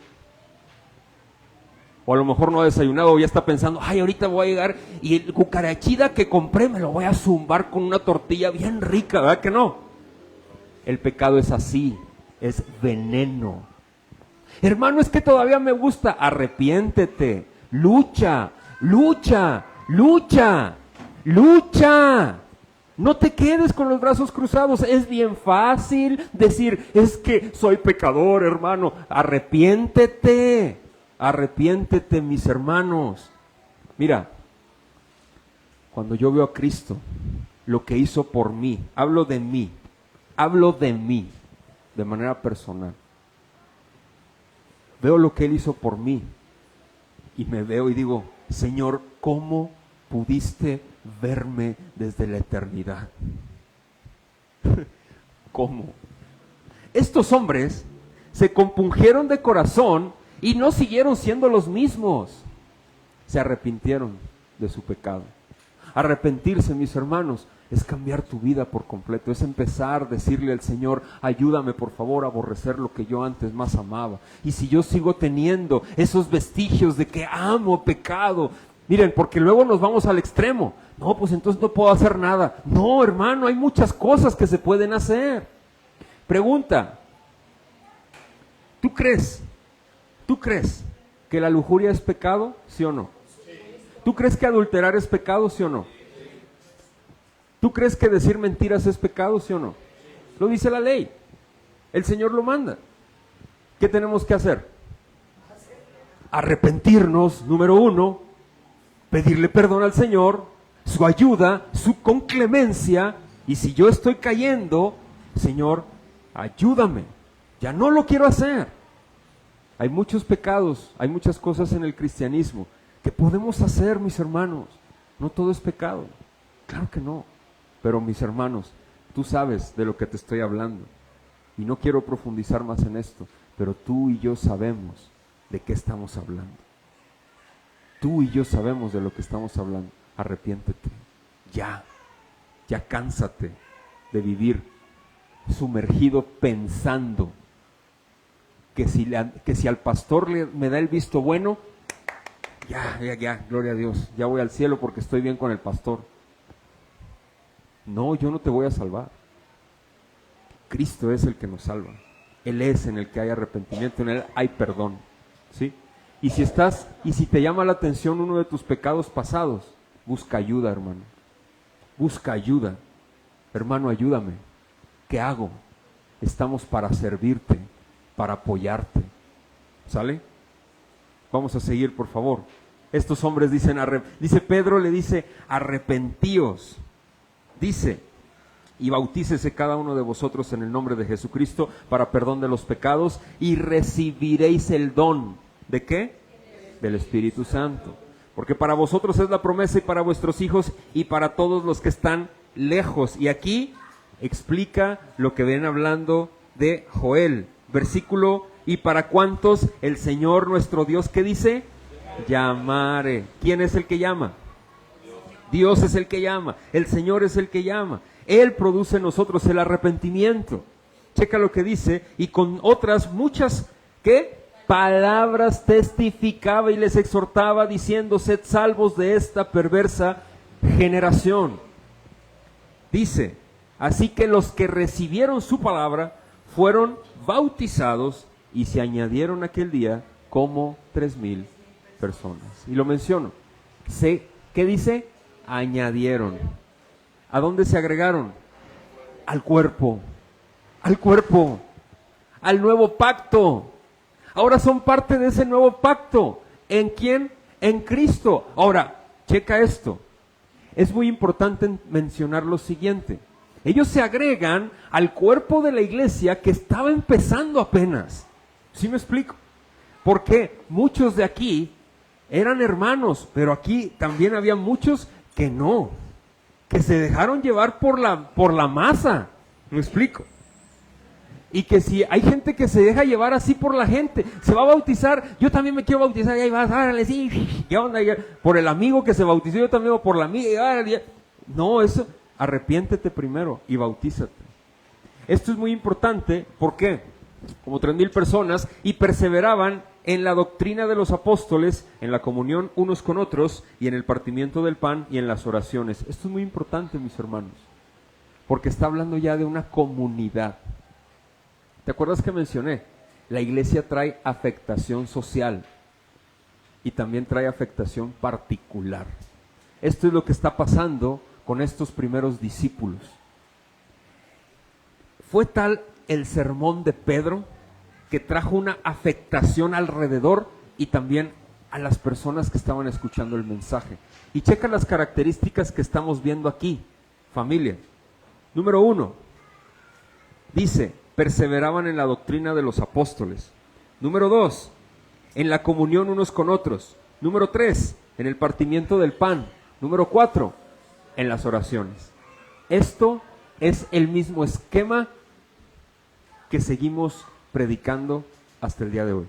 O a lo mejor no ha desayunado o ya está pensando, ay, ahorita voy a llegar y el cucarachida que compré me lo voy a zumbar con una tortilla bien rica, ¿verdad que no? El pecado es así, es veneno. Hermano, es que todavía me gusta. Arrepiéntete, lucha, lucha, lucha, lucha. No te quedes con los brazos cruzados. Es bien fácil decir, es que soy pecador, hermano. Arrepiéntete, arrepiéntete, mis hermanos. Mira, cuando yo veo a Cristo, lo que hizo por mí, hablo de mí, de manera personal. Veo lo que Él hizo por mí y me veo y digo, Señor, ¿cómo pudiste verme desde la eternidad? ¿Cómo? Estos hombres se compungieron de corazón y no siguieron siendo los mismos. Se arrepintieron de su pecado. Arrepentirse, mis hermanos, es cambiar tu vida por completo, es empezar a decirle al Señor, ayúdame por favor a aborrecer lo que yo antes más amaba. Y si yo sigo teniendo esos vestigios de que amo pecado, miren, porque luego nos vamos al extremo, no, pues entonces no puedo hacer nada. No, hermano, hay muchas cosas que se pueden hacer. Pregunta, ¿tú crees que la lujuria es pecado, sí o no? ¿Tú crees que adulterar es pecado, sí o no? ¿Tú crees que decir mentiras es pecado, sí o no? Lo dice la ley. El Señor lo manda. ¿Qué tenemos que hacer? Arrepentirnos, número 1, pedirle perdón al Señor, su ayuda, su conclemencia, y si yo estoy cayendo, Señor, ayúdame, ya no lo quiero hacer. Hay muchos pecados, hay muchas cosas en el cristianismo que podemos hacer, mis hermanos. No todo es pecado, claro que no. Pero mis hermanos, tú sabes de lo que te estoy hablando. Y no quiero profundizar más en esto, pero tú y yo sabemos de qué estamos hablando. Tú y yo sabemos de lo que estamos hablando. Arrepiéntete. Ya cánsate de vivir sumergido pensando que si al pastor me da el visto bueno, ya, gloria a Dios, ya voy al cielo porque estoy bien con el pastor. No, yo no te voy a salvar. Cristo es el que nos salva. Él es en el que hay arrepentimiento, en Él hay perdón, ¿sí? Y si te llama la atención uno de tus pecados pasados, busca ayuda, hermano. Busca ayuda. Hermano, ayúdame. ¿Qué hago? Estamos para servirte, para apoyarte. ¿Sale? Vamos a seguir, por favor. Estos hombres dice Pedro, le dice, arrepentíos. Dice, y bautícese cada uno de vosotros en el nombre de Jesucristo para perdón de los pecados y recibiréis el don. ¿De qué? Del Espíritu Santo. Porque para vosotros es la promesa y para vuestros hijos y para todos los que están lejos. Y aquí explica lo que ven hablando de Joel. Versículo, y para cuántos el Señor nuestro Dios, ¿qué dice? Llamare. ¿Quién es el que llama? Dios es el que llama, el Señor es el que llama. Él produce en nosotros el arrepentimiento. Checa lo que dice, y con otras muchas, ¿qué? Palabras testificaba y les exhortaba diciendo, sed salvos de esta perversa generación. Dice, así que los que recibieron su palabra fueron bautizados y se añadieron aquel día como 3,000 personas. Y lo menciono. ¿Qué dice? Añadieron. ¿A dónde se agregaron? Al cuerpo, al nuevo pacto. Ahora son parte de ese nuevo pacto. ¿En quién? En Cristo. Ahora, checa esto. Es muy importante mencionar lo siguiente. Ellos se agregan al cuerpo de la iglesia que estaba empezando apenas. ¿Sí me explico? Porque muchos de aquí eran hermanos, pero aquí también había muchos que no, que se dejaron llevar por la masa. ¿Me explico? Y que si hay gente que se deja llevar así por la gente, se va a bautizar, yo también me quiero bautizar, y ahí vas, árale, sí, ¿qué onda? Por el amigo que se bautizó, yo también, o por la amiga, árale. No, eso, arrepiéntete primero y bautízate. Esto es muy importante, ¿por qué? como 3,000 personas, y perseveraban en la doctrina de los apóstoles, en la comunión unos con otros, y en el partimiento del pan y en las oraciones. Esto es muy importante, mis hermanos, porque está hablando ya de una comunidad. ¿Te acuerdas que mencioné? La iglesia trae afectación social y también trae afectación particular. Esto es lo que está pasando con estos primeros discípulos. Fue tal el sermón de Pedro que trajo una afectación alrededor y también a las personas que estaban escuchando el mensaje. Y checa las características que estamos viendo aquí, familia. Número 1, dice, perseveraban en la doctrina de los apóstoles. Número 2, en la comunión unos con otros. Número 3, en el partimiento del pan. Número 4, en las oraciones. Esto es el mismo esquema que seguimos predicando hasta el día de hoy.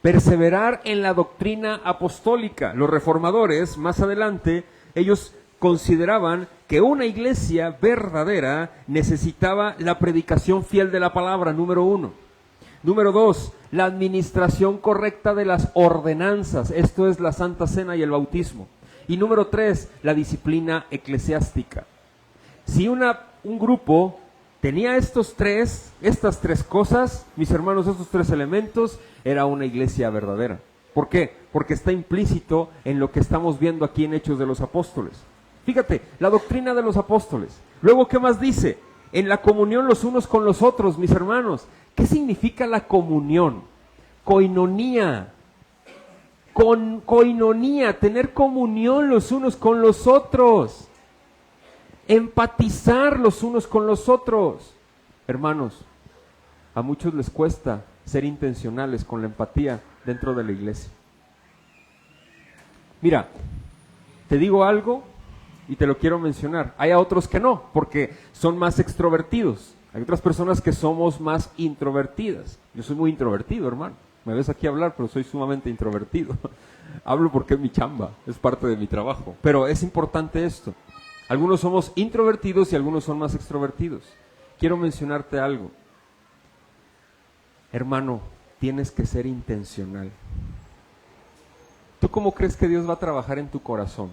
Perseverar en la doctrina apostólica. Los reformadores, más adelante, ellos consideraban que una iglesia verdadera necesitaba la predicación fiel de la palabra, número 1. Número 2, la administración correcta de las ordenanzas, esto es la Santa Cena y el bautismo. Y número 3, la disciplina eclesiástica. Si un grupo tenía estas tres cosas, mis hermanos, estos 3 elementos, era una iglesia verdadera. ¿Por qué? Porque está implícito en lo que estamos viendo aquí en Hechos de los Apóstoles. Fíjate, la doctrina de los apóstoles. Luego, ¿qué más dice? En la comunión los unos con los otros, mis hermanos. ¿Qué significa la comunión? Coinonía. Coinonía, tener comunión los unos con los otros. Empatizar los unos con los otros. Hermanos, a muchos les cuesta ser intencionales con la empatía dentro de la iglesia. Mira, te digo algo y te lo quiero mencionar. Hay a otros que no, porque son más extrovertidos. Hay otras personas que somos más introvertidas. Yo soy muy introvertido, hermano. Me ves aquí hablar, pero soy sumamente introvertido. Hablo porque es mi chamba, es parte de mi trabajo. Pero es importante esto. Algunos somos introvertidos y algunos son más extrovertidos. Quiero mencionarte algo. Hermano, tienes que ser intencional. ¿Tú cómo crees que Dios va a trabajar en tu corazón?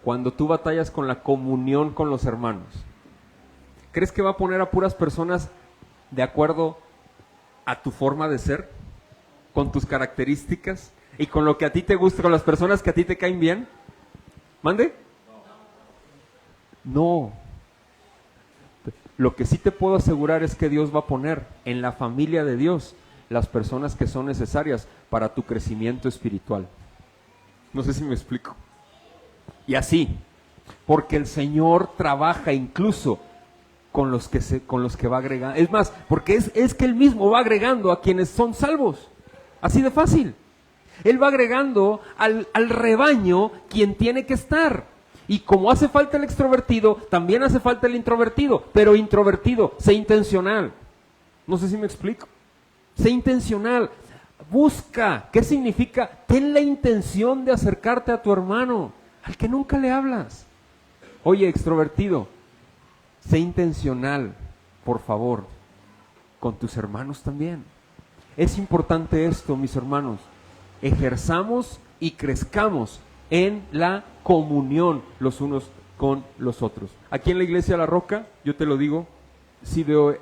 Cuando tú batallas con la comunión con los hermanos. ¿Crees que va a poner a puras personas de acuerdo a tu forma de ser? ¿Con tus características? ¿Y con lo que a ti te gusta, con las personas que a ti te caen bien? ¿Mande? No. Lo que sí te puedo asegurar es que Dios va a poner en la familia de Dios las personas que son necesarias para tu crecimiento espiritual. No sé si me explico. Y así, porque el Señor trabaja incluso con los que va agregando. Es más, porque es que Él mismo va agregando a quienes son salvos. Así de fácil. Él va agregando al rebaño quien tiene que estar. Y como hace falta el extrovertido, también hace falta el introvertido. Pero introvertido, sé intencional. No sé si me explico. Sé intencional. Busca. ¿Qué significa? Ten la intención de acercarte a tu hermano, al que nunca le hablas. Oye, extrovertido, sé intencional, por favor, con tus hermanos también. Es importante esto, mis hermanos. Ejerzamos y crezcamos en la comunión los unos con los otros. Aquí en la Iglesia La Roca, yo te lo digo, sí veo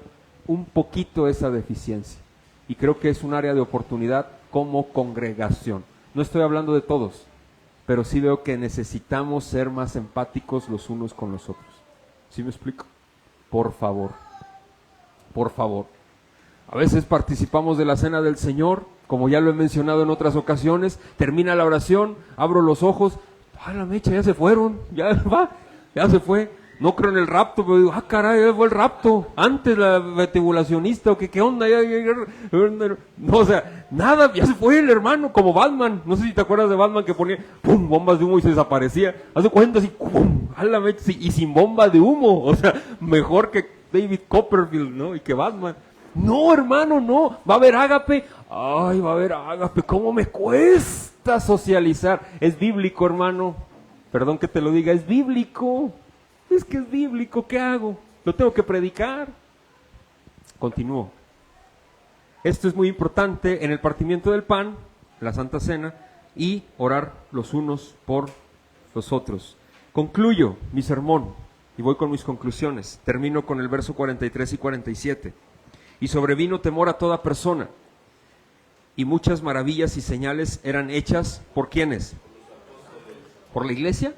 un poquito esa deficiencia. Y creo que es un área de oportunidad como congregación. No estoy hablando de todos, pero sí veo que necesitamos ser más empáticos los unos con los otros. ¿Sí me explico? Por favor, por favor. A veces participamos de la cena del Señor, como ya lo he mencionado en otras ocasiones, termina la oración, abro los ojos, la mecha, ya se fueron, ya se fue. No creo en el rapto, pero digo, caray, ya fue el rapto, antes la tribulacionista, o qué onda, no, o sea, nada, ya se fue el hermano, como Batman, no sé si te acuerdas de Batman que ponía, pum, bombas de humo y se desaparecía, hace cuenta así, pum, y sin bomba de humo, o sea, mejor que David Copperfield, ¿no? Y que Batman. No, hermano, no, va a haber ágape, cómo me cuesta socializar, es bíblico, hermano, perdón que te lo diga, es bíblico. Es que es bíblico, ¿qué hago? Lo tengo que predicar. Continúo. Esto es muy importante en el partimiento del pan, la Santa Cena, y orar los unos por los otros. Concluyo mi sermón y voy con mis conclusiones. Termino con el verso 43 y 47. Y sobrevino temor a toda persona, y muchas maravillas y señales eran hechas, ¿por quiénes? ¿Por la iglesia?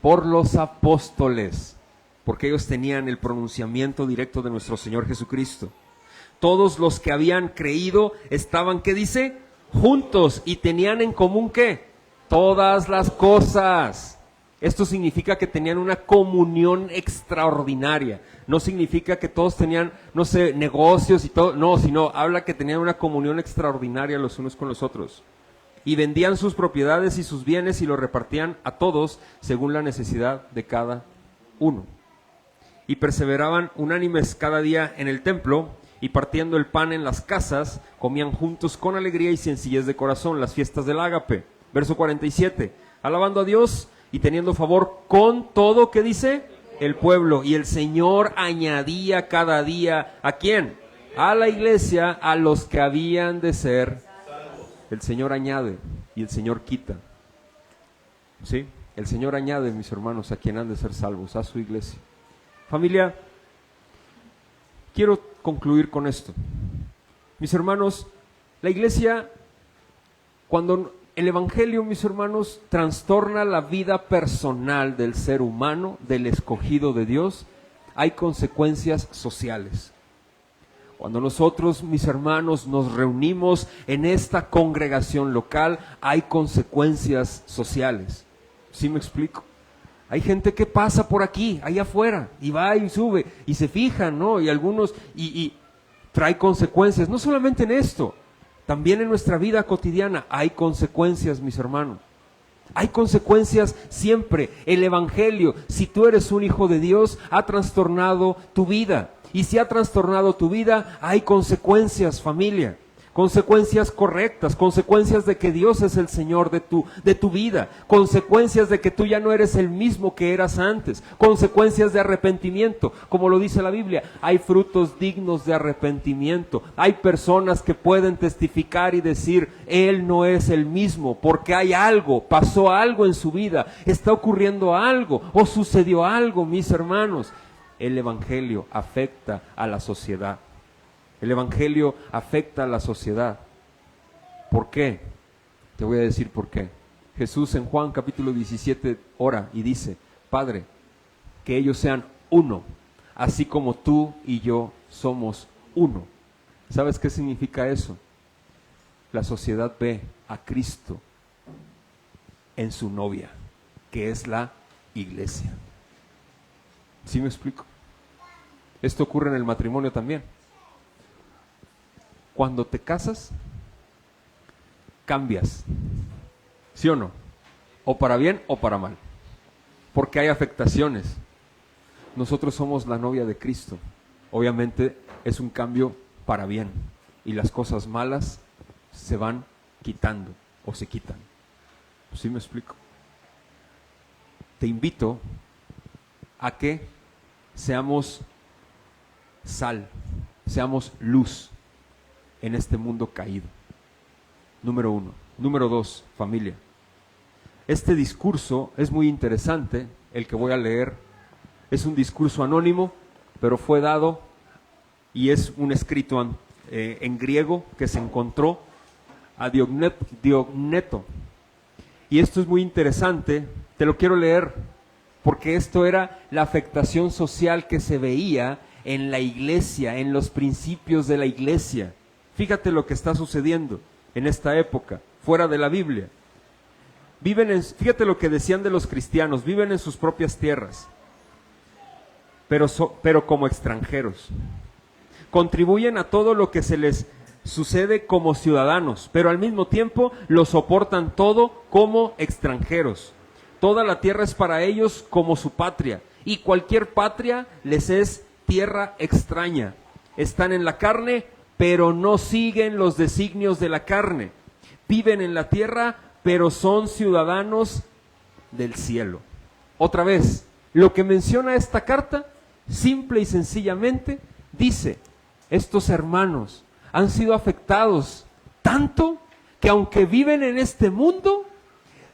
Por los apóstoles, porque ellos tenían el pronunciamiento directo de nuestro Señor Jesucristo. Todos los que habían creído estaban, ¿qué dice? Juntos, y tenían en común, ¿qué? Todas las cosas. Esto significa que tenían una comunión extraordinaria. No significa que todos tenían, no sé, negocios y todo, no, sino habla que tenían una comunión extraordinaria los unos con los otros. Y vendían sus propiedades y sus bienes y lo repartían a todos según la necesidad de cada uno. Y perseveraban unánimes cada día en el templo, y partiendo el pan en las casas, comían juntos con alegría y sencillez de corazón, las fiestas del ágape. Verso 47, alabando a Dios y teniendo favor con todo, ¿qué dice? El pueblo. Y el Señor añadía cada día, ¿a quién? A la iglesia, a los que habían de ser. El Señor añade y el Señor quita. ¿Sí? El Señor añade, mis hermanos, a quien han de ser salvos, a su iglesia. Familia, quiero concluir con esto. Mis hermanos, la iglesia, cuando el Evangelio, mis hermanos, trastorna la vida personal del ser humano, del escogido de Dios, hay consecuencias sociales. Cuando nosotros, mis hermanos, nos reunimos en esta congregación local, hay consecuencias sociales. ¿Sí me explico? Hay gente que pasa por aquí, allá afuera, y va y sube, y se fijan, ¿no? Y algunos, y trae consecuencias, no solamente en esto, también en nuestra vida cotidiana hay consecuencias, mis hermanos. Hay consecuencias siempre. El Evangelio, si tú eres un hijo de Dios, ha trastornado tu vida. Y si ha trastornado tu vida, hay consecuencias, familia. Consecuencias correctas, consecuencias de que Dios es el Señor de tu vida, consecuencias de que tú ya no eres el mismo que eras antes, consecuencias de arrepentimiento, como lo dice la Biblia, hay frutos dignos de arrepentimiento, hay personas que pueden testificar y decir, Él no es el mismo, porque hay algo, pasó algo en su vida, está ocurriendo algo, o sucedió algo, mis hermanos. El Evangelio afecta a la sociedad. El Evangelio afecta a la sociedad. ¿Por qué? Te voy a decir por qué. Jesús en Juan capítulo 17 ora y dice, Padre, que ellos sean uno, así como tú y yo somos uno. ¿Sabes qué significa eso? La sociedad ve a Cristo en su novia, que es la iglesia. ¿Sí me explico? Esto ocurre en el matrimonio también. Cuando te casas, cambias, ¿sí o no? O para bien o para mal, porque hay afectaciones. Nosotros somos la novia de Cristo, obviamente es un cambio para bien, y las cosas malas se van quitando o se quitan. ¿Sí me explico? Te invito a que seamos sal, seamos luz en este mundo caído. Número 1. Número 2, familia. Este discurso es muy interesante, el que voy a leer. Es un discurso anónimo, pero fue dado y es un escrito en griego que se encontró a Diogneto. Y esto es muy interesante, te lo quiero leer, porque esto era la afectación social que se veía en la iglesia, en los principios de la iglesia. Fíjate lo que está sucediendo en esta época, fuera de la Biblia. Fíjate lo que decían de los cristianos, viven en sus propias tierras, pero como extranjeros. Contribuyen a todo lo que se les sucede como ciudadanos, pero al mismo tiempo lo soportan todo como extranjeros. Toda la tierra es para ellos como su patria, y cualquier patria les es tierra extraña. Están en la carne, pero no siguen los designios de la carne. Viven en la tierra, pero son ciudadanos del cielo. Otra vez, lo que menciona esta carta, simple y sencillamente, dice estos hermanos han sido afectados tanto que aunque viven en este mundo,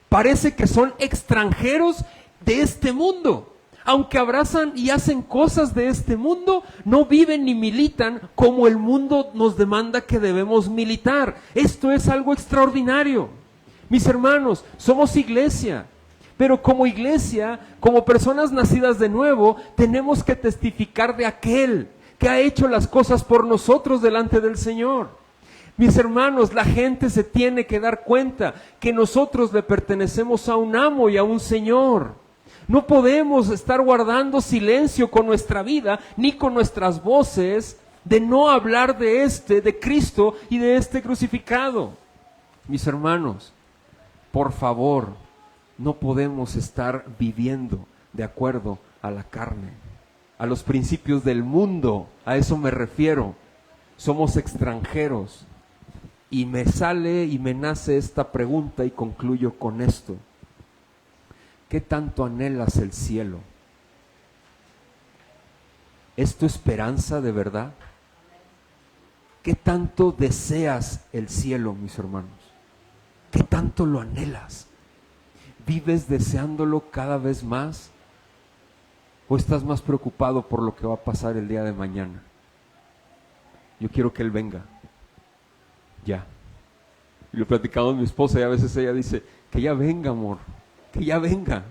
parece que son extranjeros de este mundo. Aunque abrazan y hacen cosas de este mundo, no viven ni militan como el mundo nos demanda que debemos militar. Esto es algo extraordinario. Mis hermanos, somos iglesia, pero como iglesia, como personas nacidas de nuevo, tenemos que testificar de aquel que ha hecho las cosas por nosotros delante del Señor. Mis hermanos, la gente se tiene que dar cuenta que nosotros le pertenecemos a un amo y a un Señor. No podemos estar guardando silencio con nuestra vida, ni con nuestras voces, de no hablar de Cristo y de este crucificado. Mis hermanos, por favor, no podemos estar viviendo de acuerdo a la carne, a los principios del mundo, a eso me refiero. Somos extranjeros. Y me sale y me nace esta pregunta y concluyo con esto. ¿Qué tanto anhelas el cielo? ¿Es tu esperanza de verdad? ¿Qué tanto deseas el cielo, mis hermanos? ¿Qué tanto lo anhelas? ¿Vives deseándolo cada vez más? ¿O estás más preocupado por lo que va a pasar el día de mañana? Yo quiero que Él venga. Ya. Y lo he platicado con mi esposa y a veces ella dice, que ya venga, amor. Que ya venga.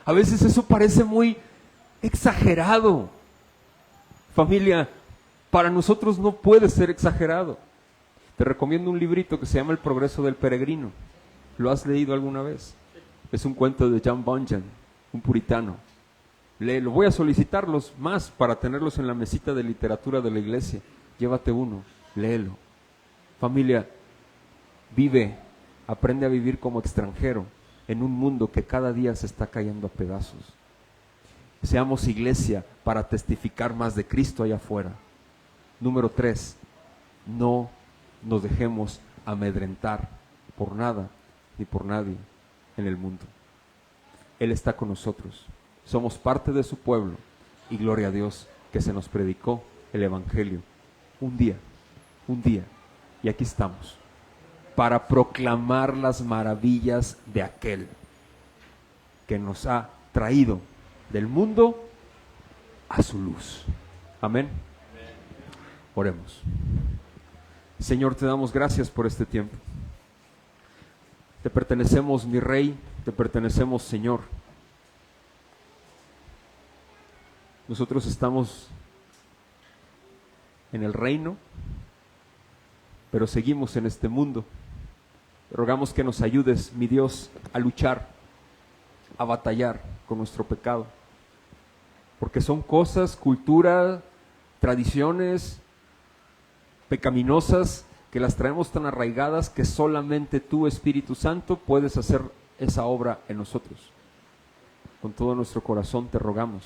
A veces eso parece muy exagerado. Familia, para nosotros no puede ser exagerado. Te recomiendo un librito que se llama El progreso del peregrino. ¿Lo has leído alguna vez? Es un cuento de John Bunyan, un puritano. Léelo. Voy a solicitarlos más para tenerlos en la mesita de literatura de la iglesia. Llévate uno, léelo. Familia, vive, aprende a vivir como extranjero en un mundo que cada día se está cayendo a pedazos. Seamos iglesia para testificar más de Cristo allá afuera. Número 3, no nos dejemos amedrentar por nada ni por nadie en el mundo. Él está con nosotros, somos parte de su pueblo y gloria a Dios que se nos predicó el Evangelio un día, y aquí estamos para proclamar las maravillas de aquel que nos ha traído del mundo a su luz. Amén. Oremos. Señor, te damos gracias por este tiempo. Te pertenecemos, mi Rey, te pertenecemos, Señor. Nosotros estamos en el reino, pero seguimos en este mundo. Rogamos que nos ayudes, mi Dios, a luchar, a batallar con nuestro pecado. Porque son cosas, cultura, tradiciones pecaminosas que las traemos tan arraigadas que solamente tú, Espíritu Santo, puedes hacer esa obra en nosotros. Con todo nuestro corazón te rogamos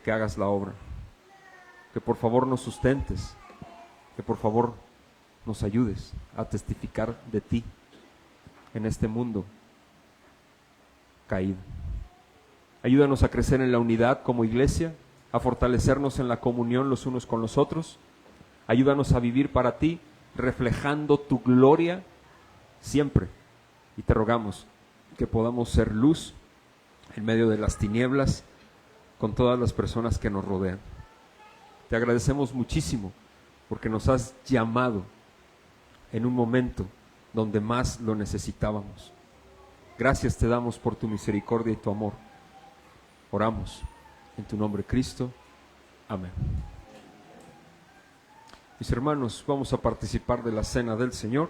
que hagas la obra, que por favor nos sustentes, que por favor nos ayudes a testificar de ti en este mundo caído. Ayúdanos a crecer en la unidad como iglesia, a fortalecernos en la comunión los unos con los otros. Ayúdanos a vivir para ti, reflejando tu gloria siempre. Y te rogamos que podamos ser luz en medio de las tinieblas con todas las personas que nos rodean. Te agradecemos muchísimo porque nos has llamado en un momento donde más lo necesitábamos. Gracias te damos por tu misericordia y tu amor. Oramos en tu nombre, Cristo. Amén. Mis hermanos, vamos a participar de la cena del Señor.